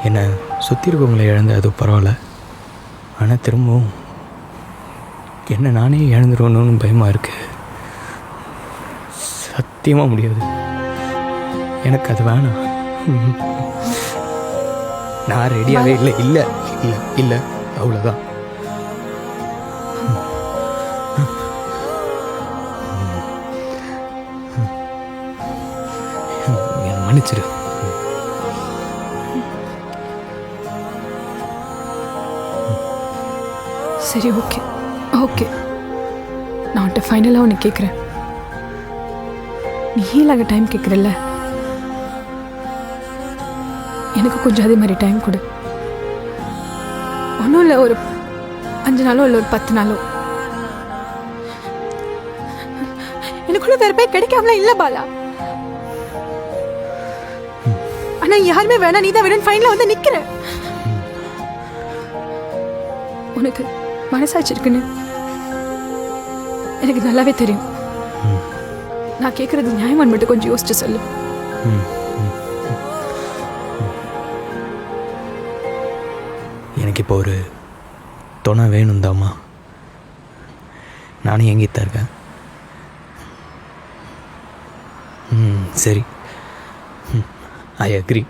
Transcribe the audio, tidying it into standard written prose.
என்னை சுற்றி இருக்கவங்களை இழந்து அது பரவாயில்ல. ஆனால் திரும்பவும் என்னை நானே இழந்துருவணும்னு பயமாக இருக்கு. சத்தியமாக முடியாது. எனக்கு அது வேணாம். நான் ரெடியாகவே இல்லை. இல்லை இல்லை இல்லை, அவ்வளோதான். என்னை மன்னிச்சிரு. சரி, ஓகே ஓகே. நான் உன்ட்ட ஃபைனலாக ஒன்று கேட்குறேன். நீ ஹீலாக டைம் கேட்குறல்ல, எனக்கு கொஞ்சம் அதே மாதிரி டைம் கொடு. ஒன்றும் இல்லை, ஒரு 5 நாளோ இல்லை ஒரு 10 நாளோ. எனக்குள்ள வேற போய் கிடைக்காமலாம் இல்லை பாலா. ஆனா யாருமே வேணா, நீ தான் வேணும் ஃபைனலாக வந்து நிற்கிற. உனக்கு மனசாட்சி இருக்குன்னு எனக்கு நல்லாவே தெரியும். நான் கேட்கறது நியாயமான் மட்டும் கொஞ்சம் யோசிச்சு சொல்லு. எனக்கு இப்போ ஒரு துணை வேணும் தாம்மா. நானும் எங்கிட்ட இருக்கேன். சரி, ஐ அக்ரி.